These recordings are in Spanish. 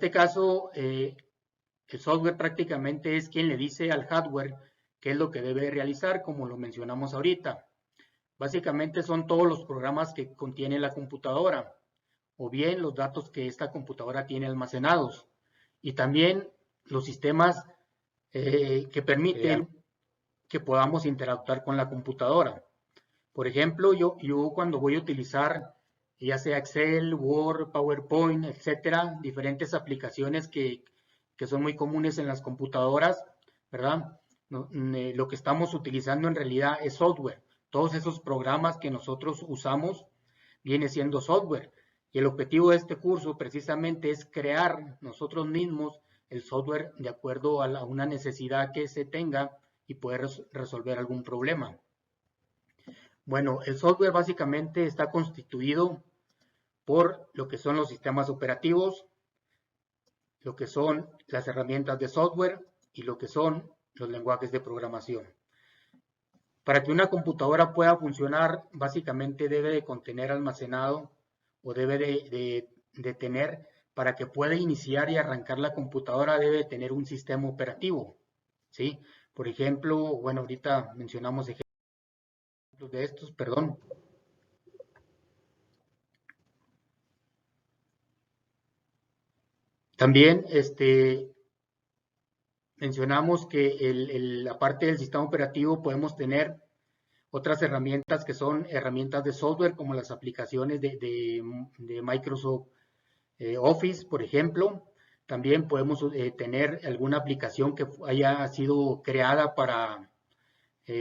este caso, el software prácticamente es quien le dice al hardware qué es lo que debe realizar, como lo mencionamos ahorita. Básicamente son todos los programas que contiene la computadora, o bien los datos que esta computadora tiene almacenados, y también los sistemas que permiten que podamos interactuar con la computadora. Por ejemplo, yo cuando voy a utilizar ya sea Excel, Word, PowerPoint, etcétera, diferentes aplicaciones que son muy comunes en las computadoras, ¿verdad? Lo que estamos utilizando en realidad es software. Todos esos programas que nosotros usamos viene siendo software. Y el objetivo de este curso precisamente es crear nosotros mismos el software de acuerdo a una necesidad que se tenga y poder resolver algún problema. Bueno, el software básicamente está constituido por lo que son los sistemas operativos, lo que son las herramientas de software y lo que son los lenguajes de programación. Para que una computadora pueda funcionar, básicamente debe de contener almacenado o debe de tener, para que pueda iniciar y arrancar la computadora, debe de tener un sistema operativo, ¿sí? Por ejemplo, bueno, ahorita mencionamos ejemplos de estos, perdón. También mencionamos que aparte del sistema operativo podemos tener otras herramientas que son herramientas de software como las aplicaciones de Microsoft Office, por ejemplo. También podemos tener alguna aplicación que haya sido creada para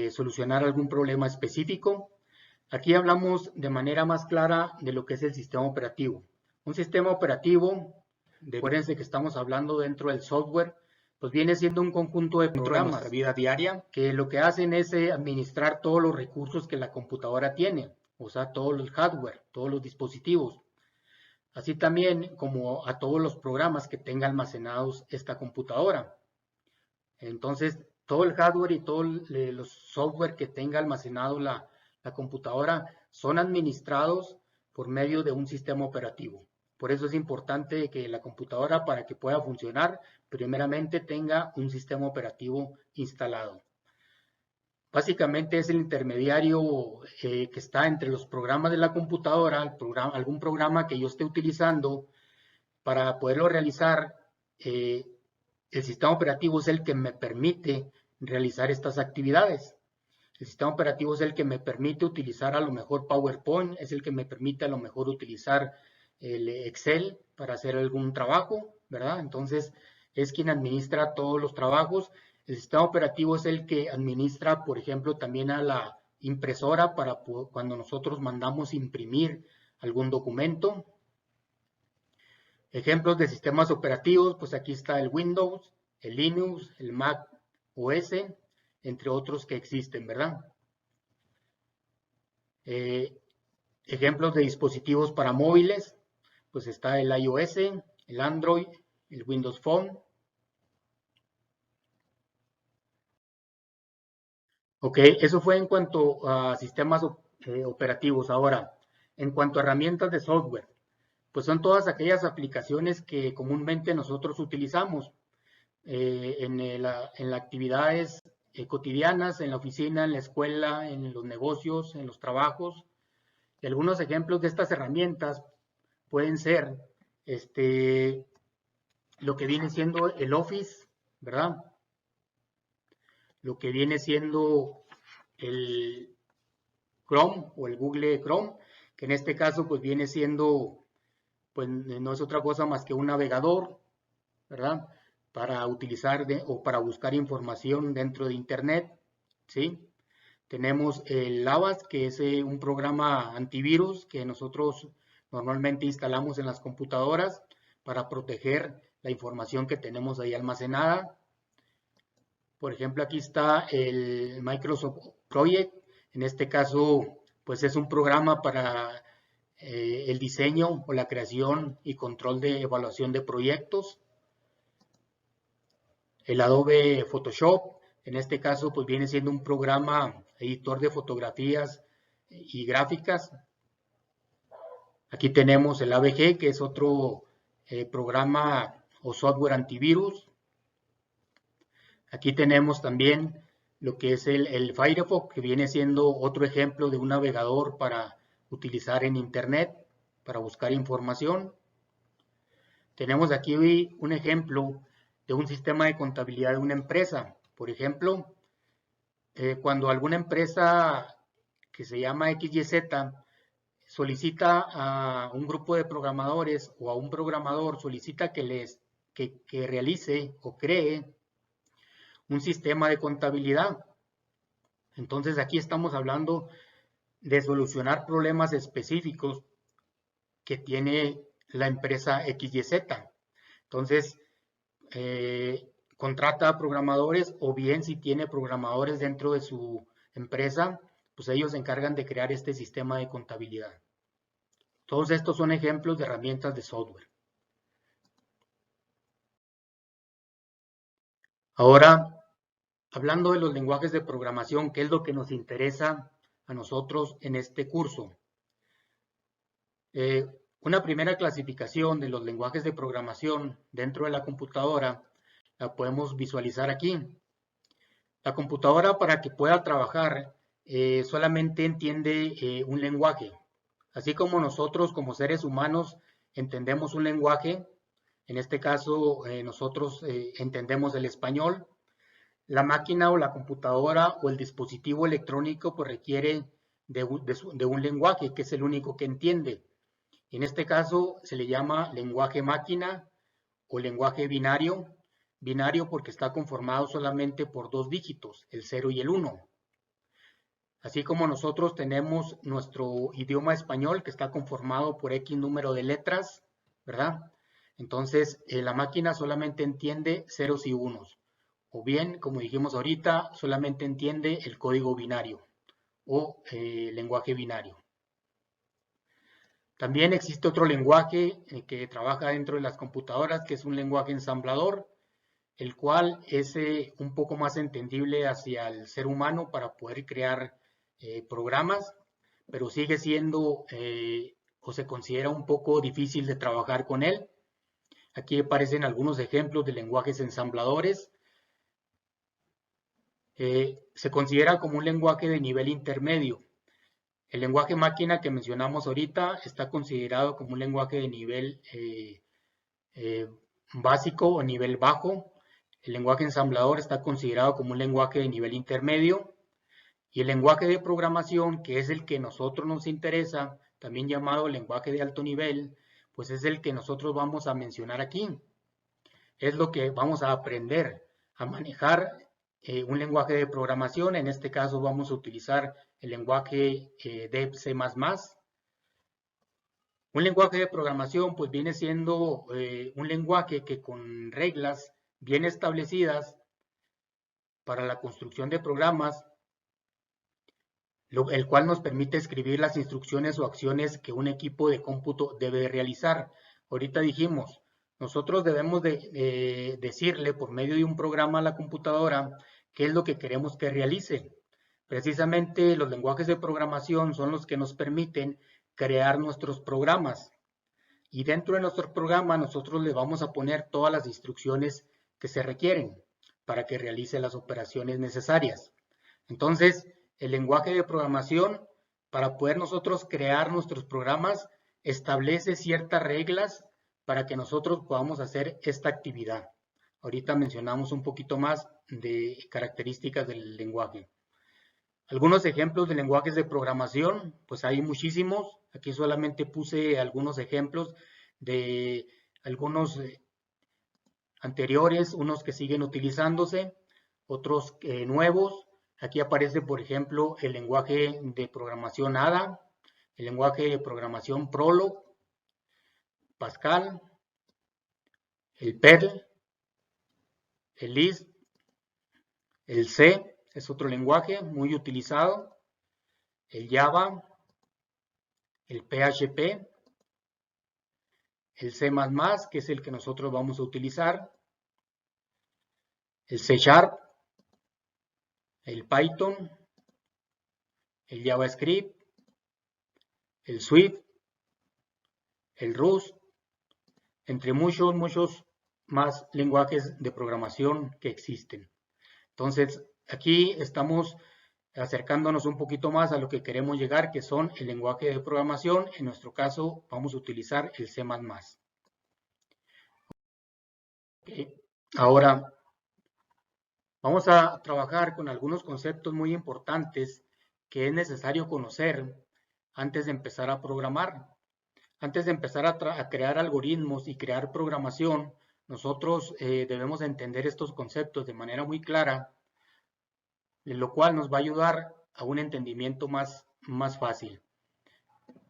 solucionar algún problema específico. Aquí hablamos de manera más clara de lo que es el sistema operativo. Un sistema operativo, acuérdense que estamos hablando dentro del software, pues viene siendo un conjunto de programas de nuestra vida diaria que lo que hacen es administrar todos los recursos que la computadora tiene, o sea, todo el hardware, todos los dispositivos. Así también como a todos los programas que tenga almacenados esta computadora. Entonces, todo el hardware y todos los software que tenga almacenado la computadora son administrados por medio de un sistema operativo. Por eso es importante que la computadora, para que pueda funcionar, primeramente tenga un sistema operativo instalado. Básicamente es el intermediario que está entre los programas de la computadora, algún programa que yo esté utilizando para poderlo realizar. El sistema operativo es el que me permite realizar estas actividades. El sistema operativo es el que me permite utilizar a lo mejor PowerPoint, es el que me permite a lo mejor utilizar el Excel para hacer algún trabajo, ¿verdad? Entonces es quien administra todos los trabajos. El sistema operativo es el que administra, por ejemplo, también a la impresora para cuando nosotros mandamos imprimir algún documento. Ejemplos de sistemas operativos, pues aquí está el Windows, el Linux, el Mac OS, entre otros que existen, ¿verdad? Ejemplos de dispositivos para móviles, pues está el iOS, el Android, el Windows Phone. Ok, eso fue en cuanto a sistemas operativos. Ahora, en cuanto a herramientas de software, pues son todas aquellas aplicaciones que comúnmente nosotros utilizamos en las actividades cotidianas, en la oficina, en la escuela, en los negocios, en los trabajos. Y algunos ejemplos de estas herramientas pueden ser lo que viene siendo el Office, ¿verdad? Lo que viene siendo el Chrome o el Google Chrome, que en este caso pues viene siendo, pues no es otra cosa más que un navegador, ¿verdad? Para utilizar o para buscar información dentro de Internet, ¿sí? Tenemos el Avast, que es un programa antivirus que nosotros normalmente instalamos en las computadoras para proteger la información que tenemos ahí almacenada. Por ejemplo, aquí está el Microsoft Project. En este caso, pues es un programa para el diseño o la creación y control de evaluación de proyectos. El Adobe Photoshop, en este caso, pues viene siendo un programa editor de fotografías y gráficas. Aquí tenemos el AVG, que es otro programa o software antivirus. Aquí tenemos también lo que es el Firefox, que viene siendo otro ejemplo de un navegador para utilizar en Internet, para buscar información. Tenemos aquí un ejemplo de un sistema de contabilidad de una empresa. Por ejemplo, cuando alguna empresa que se llama XYZ solicita a un grupo de programadores o a un programador, solicita que realice o cree un sistema de contabilidad. Entonces aquí estamos hablando de solucionar problemas específicos que tiene la empresa XYZ. Entonces, contrata a programadores, o bien si tiene programadores dentro de su empresa, pues ellos se encargan de crear este sistema de contabilidad. Todos estos son ejemplos de herramientas de software. Ahora, hablando de los lenguajes de programación, ¿qué es lo que nos interesa a nosotros en este curso? Una primera clasificación de los lenguajes de programación dentro de la computadora la podemos visualizar aquí. La computadora, para que pueda trabajar, solamente entiende un lenguaje. Así como nosotros como seres humanos entendemos un lenguaje, en este caso nosotros entendemos el español, la máquina o la computadora o el dispositivo electrónico pues requiere de un lenguaje que es el único que entiende. En este caso se le llama lenguaje máquina o lenguaje binario. Binario porque está conformado solamente por dos dígitos, el 0 y el 1. Así como nosotros tenemos nuestro idioma español que está conformado por X número de letras, ¿verdad? Entonces la máquina solamente entiende ceros y unos. O bien, como dijimos ahorita, solamente entiende el código binario o lenguaje binario. También existe otro lenguaje que trabaja dentro de las computadoras, que es un lenguaje ensamblador, el cual es un poco más entendible hacia el ser humano para poder crear programas, pero sigue siendo o se considera un poco difícil de trabajar con él. Aquí aparecen algunos ejemplos de lenguajes ensambladores. Se considera como un lenguaje de nivel intermedio. El lenguaje máquina que mencionamos ahorita está considerado como un lenguaje de nivel básico o nivel bajo. El lenguaje ensamblador está considerado como un lenguaje de nivel intermedio. Y el lenguaje de programación, que es el que a nosotros nos interesa, también llamado lenguaje de alto nivel, pues es el que nosotros vamos a mencionar aquí. Es lo que vamos a aprender a manejar un lenguaje de programación. En este caso vamos a utilizar el lenguaje de C++. Un lenguaje de programación pues viene siendo un lenguaje que con reglas bien establecidas para la construcción de programas, el cual nos permite escribir las instrucciones o acciones que un equipo de cómputo debe realizar. Ahorita dijimos, nosotros debemos de decirle por medio de un programa a la computadora qué es lo que queremos que realice. Precisamente los lenguajes de programación son los que nos permiten crear nuestros programas. Y dentro de nuestro programa nosotros le vamos a poner todas las instrucciones que se requieren para que realice las operaciones necesarias. Entonces, el lenguaje de programación, para poder nosotros crear nuestros programas, establece ciertas reglas para que nosotros podamos hacer esta actividad. Ahorita mencionamos un poquito más de características del lenguaje. Algunos ejemplos de lenguajes de programación, pues hay muchísimos. Aquí solamente puse algunos ejemplos de algunos anteriores, unos que siguen utilizándose, otros nuevos. Aquí aparece, por ejemplo, el lenguaje de programación ADA, el lenguaje de programación Prolog, Pascal, el Perl, el Lisp, el C, es otro lenguaje muy utilizado, el Java, el PHP, el C++, que es el que nosotros vamos a utilizar, el C#, el Python, el JavaScript, el Swift, el Rust, entre muchos más lenguajes de programación que existen. Entonces, aquí estamos acercándonos un poquito más a lo que queremos llegar, que son el lenguaje de programación. En nuestro caso, vamos a utilizar el C++. Okay. Ahora, vamos a trabajar con algunos conceptos muy importantes que es necesario conocer antes de empezar a programar. Antes de empezar a crear algoritmos y crear programación, nosotros debemos entender estos conceptos de manera muy clara, lo cual nos va a ayudar a un entendimiento más fácil.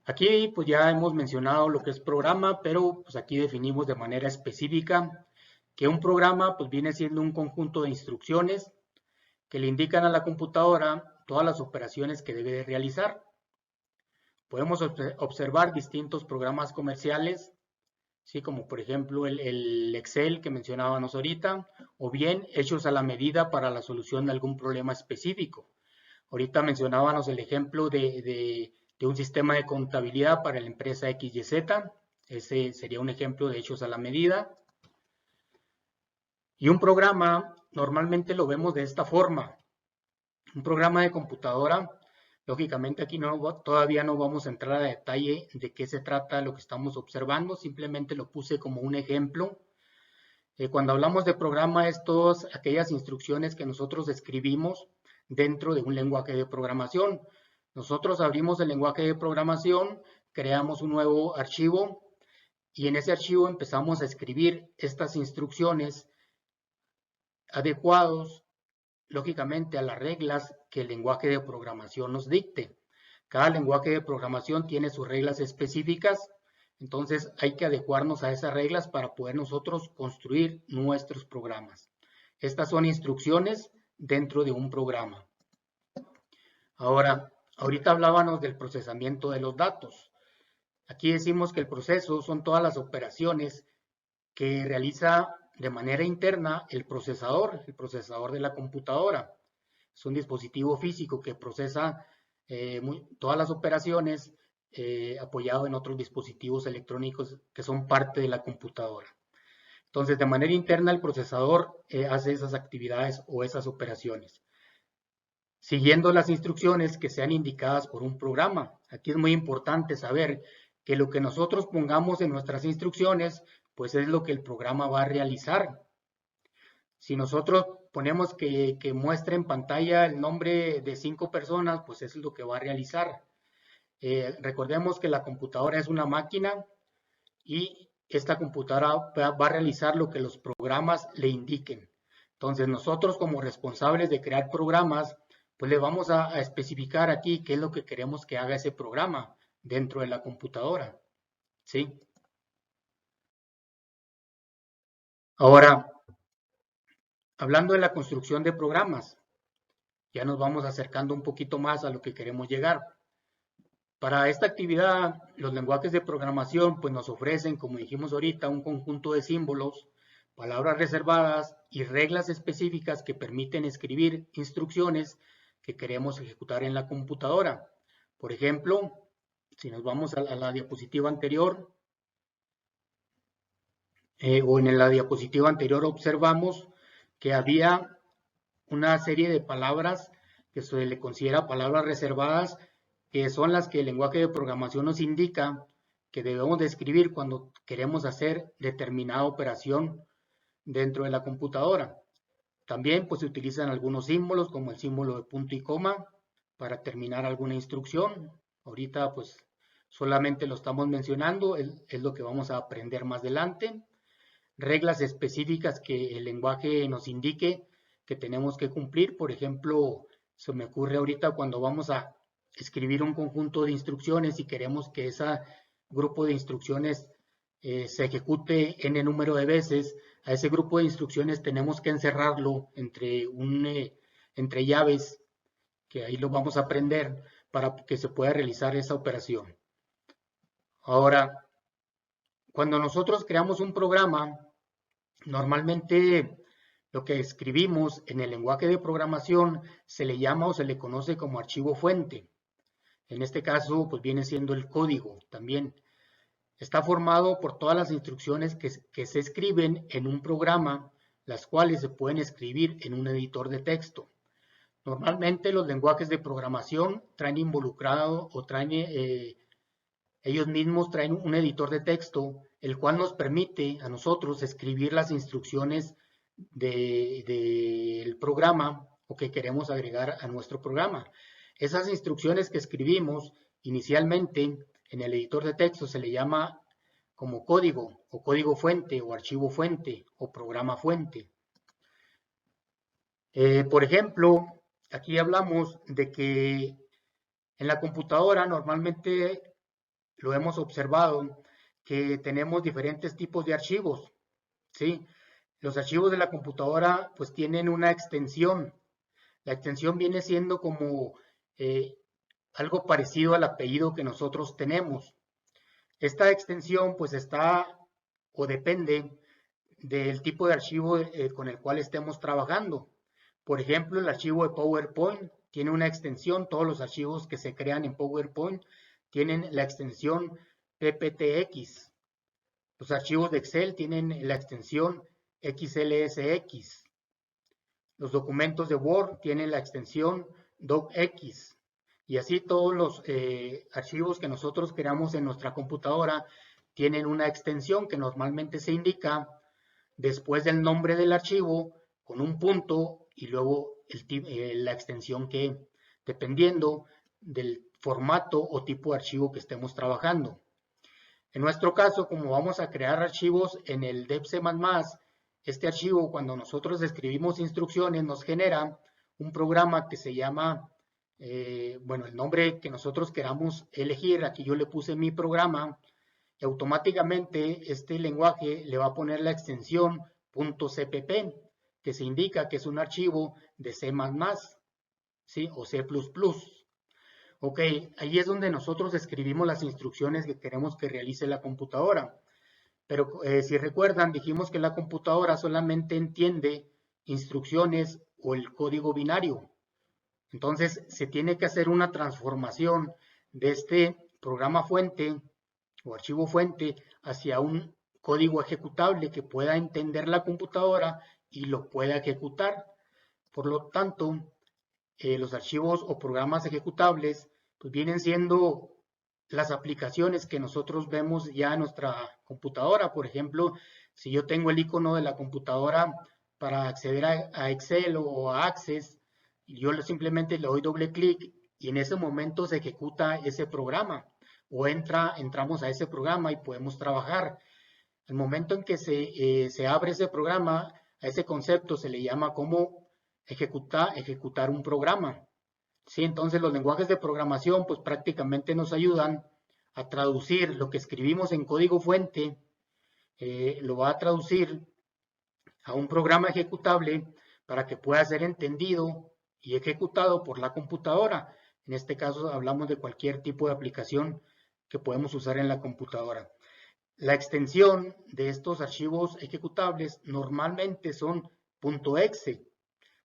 Aquí pues ya hemos mencionado lo que es programa, pero pues aquí definimos de manera específica que un programa pues viene siendo un conjunto de instrucciones que le indican a la computadora todas las operaciones que debe de realizar. Podemos observar distintos programas comerciales, ¿sí? Como por ejemplo el Excel que mencionábamos ahorita, o bien hechos a la medida para la solución de algún problema específico. Ahorita mencionábamos el ejemplo de un sistema de contabilidad para la empresa XYZ, ese sería un ejemplo de hechos a la medida. Y un programa normalmente lo vemos de esta forma. Un programa de computadora, lógicamente aquí todavía no vamos a entrar a detalle de qué se trata lo que estamos observando, simplemente lo puse como un ejemplo. Cuando hablamos de programa, es todas aquellas instrucciones que nosotros escribimos dentro de un lenguaje de programación. Nosotros abrimos el lenguaje de programación, creamos un nuevo archivo y en ese archivo empezamos a escribir estas instrucciones adecuados, lógicamente, a las reglas que el lenguaje de programación nos dicte. Cada lenguaje de programación tiene sus reglas específicas, entonces hay que adecuarnos a esas reglas para poder nosotros construir nuestros programas. Estas son instrucciones dentro de un programa. Ahora, ahorita hablábamos del procesamiento de los datos. Aquí decimos que el proceso son todas las operaciones que realiza de manera interna el procesador de la computadora. Es un dispositivo físico que procesa todas las operaciones apoyado en otros dispositivos electrónicos que son parte de la computadora. Entonces, de manera interna, el procesador hace esas actividades o esas operaciones, siguiendo las instrucciones que sean indicadas por un programa. Aquí es muy importante saber que lo que nosotros pongamos en nuestras instrucciones, pues es lo que el programa va a realizar. Si nosotros ponemos que muestre en pantalla el nombre de 5 personas, pues eso es lo que va a realizar. Recordemos que la computadora es una máquina y esta computadora va a realizar lo que los programas le indiquen. Entonces nosotros como responsables de crear programas, pues le vamos a especificar aquí qué es lo que queremos que haga ese programa dentro de la computadora. ¿Sí? Ahora, hablando de la construcción de programas, ya nos vamos acercando un poquito más a lo que queremos llegar. Para esta actividad, los lenguajes de programación pues nos ofrecen, como dijimos ahorita, un conjunto de símbolos, palabras reservadas y reglas específicas que permiten escribir instrucciones que queremos ejecutar en la computadora. Por ejemplo, si nos vamos a la diapositiva anterior, o en la diapositiva anterior observamos que había una serie de palabras que se le considera palabras reservadas, que son las que el lenguaje de programación nos indica que debemos de escribir cuando queremos hacer determinada operación dentro de la computadora. También pues se utilizan algunos símbolos como el símbolo de punto y coma para terminar alguna instrucción. Ahorita pues solamente lo estamos mencionando, es lo que vamos a aprender más adelante. Reglas específicas que el lenguaje nos indique que tenemos que cumplir. Por ejemplo, se me ocurre ahorita cuando vamos a escribir un conjunto de instrucciones y queremos que ese grupo de instrucciones se ejecute n número de veces, a ese grupo de instrucciones tenemos que encerrarlo entre llaves, que ahí lo vamos a aprender para que se pueda realizar esa operación. Ahora, cuando nosotros creamos un programa, normalmente lo que escribimos en el lenguaje de programación se le llama o se le conoce como archivo fuente. En este caso, pues viene siendo el código también. Está formado por todas las instrucciones que se escriben en un programa, las cuales se pueden escribir en un editor de texto. Normalmente los lenguajes de programación traen involucrado o traen, ellos mismos traen un editor de texto, el cual nos permite a nosotros escribir las instrucciones del programa o que queremos agregar a nuestro programa. Esas instrucciones que escribimos inicialmente en el editor de texto se le llama como código o código fuente o archivo fuente o programa fuente. Por ejemplo, aquí hablamos de que en la computadora normalmente lo hemos observado que tenemos diferentes tipos de archivos, ¿sí? Los archivos de la computadora pues tienen una extensión. La extensión viene siendo como algo parecido al apellido que nosotros tenemos. Esta extensión pues está o depende del tipo de archivo con el cual estemos trabajando. Por ejemplo, el archivo de PowerPoint tiene una extensión. Todos los archivos que se crean en PowerPoint tienen la extensión PPTX. Los archivos de Excel tienen la extensión XLSX. Los documentos de Word tienen la extensión DocX. Y así todos los archivos que nosotros creamos en nuestra computadora tienen una extensión que normalmente se indica después del nombre del archivo con un punto y luego la extensión que, dependiendo del formato o tipo de archivo que estemos trabajando. En nuestro caso, como vamos a crear archivos en el DevC++, este archivo, cuando nosotros escribimos instrucciones, nos genera un programa que se llama, bueno, el nombre que nosotros queramos elegir. Aquí yo le puse mi programa y automáticamente este lenguaje le va a poner la extensión .cpp, que se indica que es un archivo de C++, ¿sí? O C++. Ok, ahí es donde nosotros escribimos las instrucciones que queremos que realice la computadora. Pero si recuerdan, dijimos que la computadora solamente entiende instrucciones o el código binario. Entonces, se tiene que hacer una transformación de este programa fuente o archivo fuente hacia un código ejecutable que pueda entender la computadora y lo pueda ejecutar. Por lo tanto, los archivos o programas ejecutables pues vienen siendo las aplicaciones que nosotros vemos ya en nuestra computadora. Por ejemplo, si yo tengo el icono de la computadora para acceder a Excel o a Access, yo simplemente le doy doble clic y en ese momento se ejecuta ese programa o entramos a ese programa y podemos trabajar. El momento en que se abre ese programa, a ese concepto se le llama como ejecutar un programa. ¿Sí? Entonces los lenguajes de programación pues prácticamente nos ayudan a traducir lo que escribimos en código fuente, lo va a traducir a un programa ejecutable para que pueda ser entendido y ejecutado por la computadora. En este caso hablamos de cualquier tipo de aplicación que podemos usar en la computadora. La extensión de estos archivos ejecutables normalmente son .exe.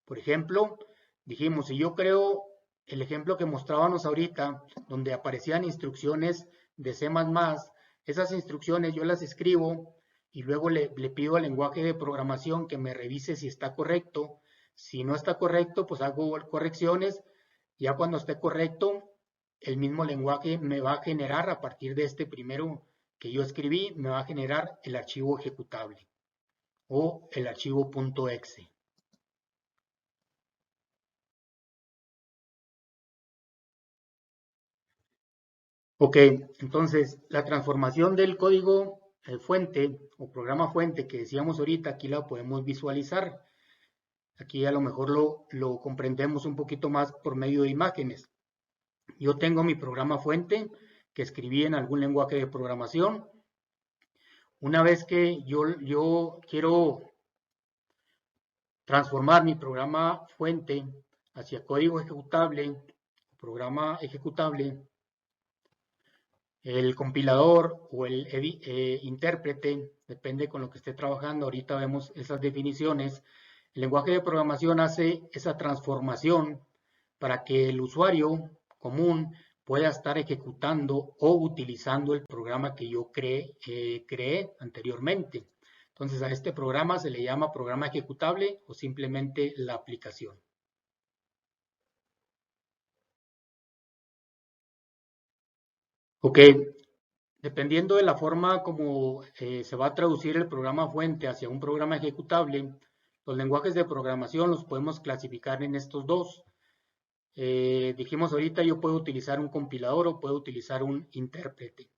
Por ejemplo, dijimos, si yo creo el ejemplo que mostrábamos ahorita, donde aparecían instrucciones de C++, esas instrucciones yo las escribo y luego le pido al lenguaje de programación que me revise si está correcto. Si no está correcto, pues hago correcciones. Ya cuando esté correcto, el mismo lenguaje me va a generar, a partir de este primero que yo escribí, me va a generar el archivo ejecutable o el archivo .exe. Ok, entonces la transformación del código fuente o programa fuente que decíamos ahorita, aquí la podemos visualizar. Aquí a lo mejor lo comprendemos un poquito más por medio de imágenes. Yo tengo mi programa fuente que escribí en algún lenguaje de programación. Una vez que yo quiero transformar mi programa fuente hacia código ejecutable, programa ejecutable, el compilador o el intérprete, depende con lo que esté trabajando, ahorita vemos esas definiciones. El lenguaje de programación hace esa transformación para que el usuario común pueda estar ejecutando o utilizando el programa que yo creé anteriormente. Entonces a este programa se le llama programa ejecutable o simplemente la aplicación. Ok, dependiendo de la forma como se va a traducir el programa fuente hacia un programa ejecutable, los lenguajes de programación los podemos clasificar en estos dos. Dijimos ahorita, yo puedo utilizar un compilador o puedo utilizar un intérprete.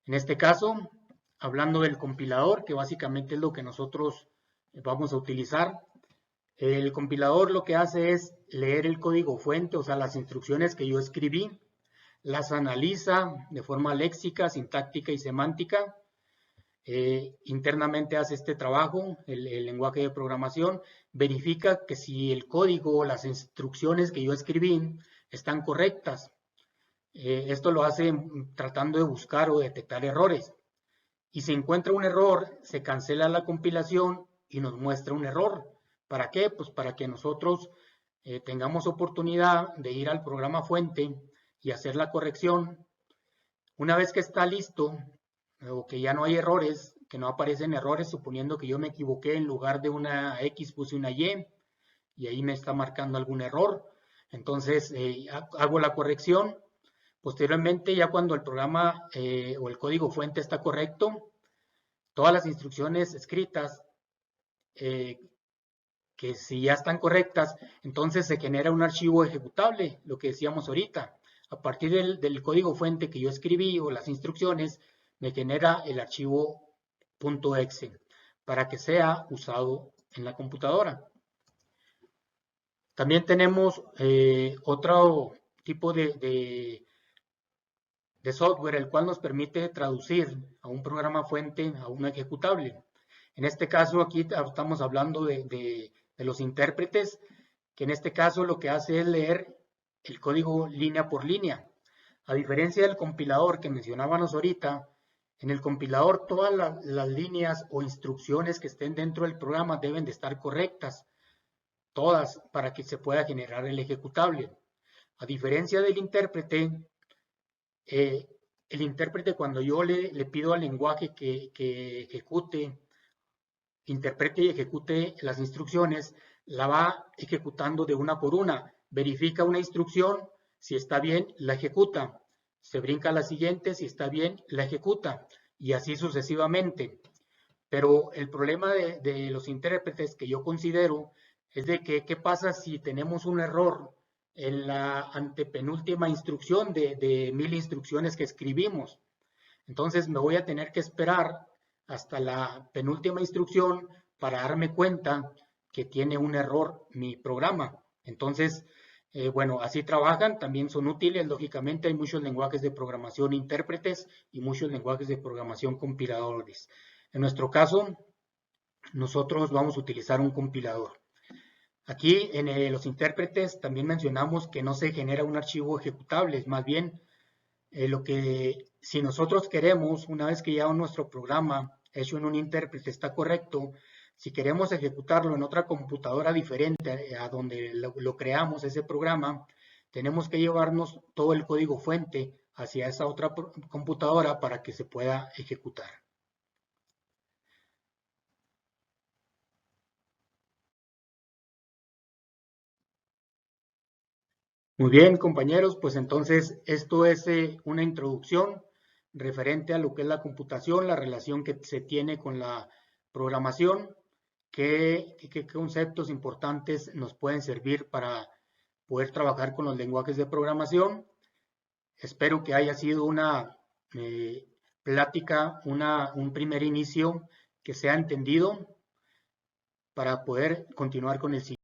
En este caso, hablando del compilador, que básicamente es lo que nosotros vamos a utilizar, el compilador lo que hace es leer el código fuente, o sea, las instrucciones que yo escribí, las analiza de forma léxica, sintáctica y semántica. Internamente hace este trabajo, el lenguaje de programación, verifica que si el código o las instrucciones que yo escribí están correctas. Esto lo hace tratando de buscar o detectar errores. Y si encuentra un error, se cancela la compilación y nos muestra un error. ¿Para qué? Pues para que nosotros tengamos oportunidad de ir al programa fuente y hacer la corrección. Una vez que está listo, o que ya no hay errores, que no aparecen errores, suponiendo que yo me equivoqué, en lugar de una X puse una Y, y ahí me está marcando algún error. Entonces hago la corrección. Posteriormente, ya cuando el programa o el código fuente está correcto, todas las instrucciones escritas, que si ya están correctas, entonces se genera un archivo ejecutable, lo que decíamos ahorita. A partir del código fuente que yo escribí o las instrucciones, me genera el archivo .exe para que sea usado en la computadora. También tenemos otro tipo de software, el cual nos permite traducir a un programa fuente a un ejecutable. En este caso aquí estamos hablando de los intérpretes, que en este caso lo que hace es leer el código línea por línea. A diferencia del compilador que mencionábamos ahorita, en el compilador todas las líneas o instrucciones que estén dentro del programa deben de estar correctas, todas, para que se pueda generar el ejecutable. A diferencia del intérprete, el intérprete, cuando yo le pido al lenguaje que ejecute, interprete y ejecute las instrucciones, la va ejecutando de una por una. Verifica una instrucción, si está bien, la ejecuta. Se brinca a la siguiente, si está bien, la ejecuta. Y así sucesivamente. Pero el problema de los intérpretes que yo considero es de que, ¿qué pasa si tenemos un error en la antepenúltima instrucción de 1000 instrucciones que escribimos? Entonces me voy a tener que esperar hasta la penúltima instrucción para darme cuenta que tiene un error mi programa. Entonces, bueno, así trabajan, también son útiles, lógicamente hay muchos lenguajes de programación intérpretes y muchos lenguajes de programación compiladores. En nuestro caso, nosotros vamos a utilizar un compilador. Aquí en los intérpretes también mencionamos que no se genera un archivo ejecutable, es más bien lo que si nosotros queremos, una vez que ya nuestro programa hecho en un intérprete está correcto, si queremos ejecutarlo en otra computadora diferente a donde lo creamos ese programa, tenemos que llevarnos todo el código fuente hacia esa otra computadora para que se pueda ejecutar. Muy bien, compañeros, pues entonces esto es una introducción referente a lo que es la computación, la relación que se tiene con la programación, qué conceptos importantes nos pueden servir para poder trabajar con los lenguajes de programación. Espero que haya sido una plática, un primer inicio que sea entendido para poder continuar con el siguiente.